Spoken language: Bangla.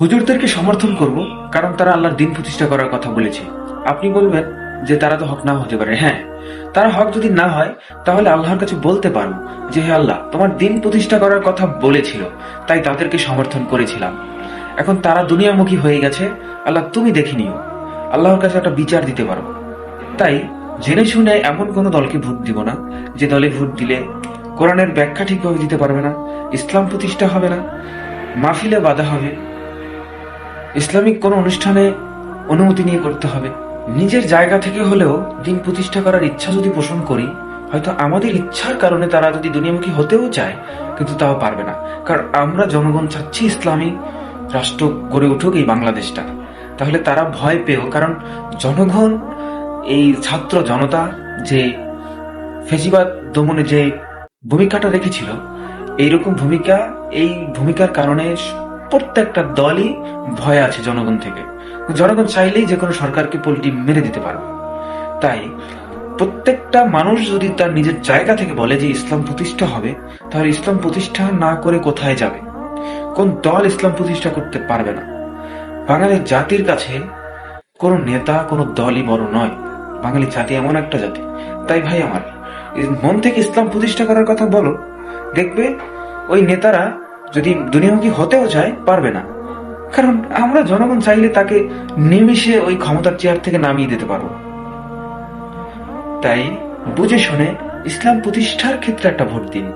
হুজুরদেরকে সমর্থন করব, কারণ তারা আল্লাহর দিন প্রতিষ্ঠা করার কথা বলেছে। আপনি বলবেন যে তারা তো হক নাও হতে পারে। হ্যাঁ, তারা হক যদি না হয়, তাহলে আল্লাহর কাছে বলতে পারো যে হে আল্লাহ, তোমার দিন প্রতিষ্ঠা করার কথা বলেছিল, তাই তাদেরকে সমর্থন করেছিলাম। এখন তারা দুনিয়ামুখী হয়ে গেছে, আল্লাহ তুমি দেখে নিও। আল্লাহর কাছে একটা বিচার দিতে পারো। তাই জেনে শুনে এমন কোন দলকে ভোট দিব না, যে দলে ভোট দিলে কোরআনের ব্যাখ্যা ঠিকভাবে দিতে পারবে না, ইসলাম প্রতিষ্ঠা হবে না, মাহফিলে বাধা হবে, ইসলামিক কোনো অনুষ্ঠানে অনুমতি নিয়ে করতে হবে। নিজের জায়গা থেকে হলেও দিন প্রতিষ্ঠা করার ইচ্ছা যদি পোষণ করি, হয়তো আমাদের ইচ্ছার কারণে তারা যদি দুনিয়ামুখী হতেও চায়, কিন্তু তাও পারবে না। কারণ আমরা জনগণ চাচ্ছি ইসলামী রাষ্ট্র গড়ে উঠুক এই বাংলাদেশটা। তাহলে তারা ভয় পেও, কারণ জনগণ, এই ছাত্র জনতা যে ফেসিবাদ দমনে যে ভূমিকাটা রেখেছিল, এইরকম ভূমিকা, এই ভূমিকার কারণে প্রত্যেকটা দলই ভয় আছে জনগণ থেকে। জনগণ চাইলেই যে কোনো সরকারকে পল্টি মেরে দিতে পারবে। তাই প্রত্যেকটা মানুষ যদি তার নিজের জায়গা থেকে বলে যে ইসলাম প্রতিষ্ঠা হবে, তাহলে ইসলাম প্রতিষ্ঠা না করে কোথায় যাবে? কোন দল ইসলাম প্রতিষ্ঠা করতে পারবে না। বাঙালি জাতির কাছে কোনো নেতা, কোনো দলই বড় নয়। বাঙালি জাতি এমন একটা জাতি। তাই ভাই আমার, মন থেকে ইসলাম প্রতিষ্ঠা করার কথা বলো, দেখবে ওই নেতারা যদি দুনিয়ামুখী হতেও চায়, পারবে না। কারণ আমরা জনগণ চাইলে তাকে নিমিষে ওই ক্ষমতার চেয়ার থেকে নামিয়ে দিতে পারবো। তাই বুঝে শুনে ইসলাম প্রতিষ্ঠার ক্ষেত্রে একটা ভোট দিন।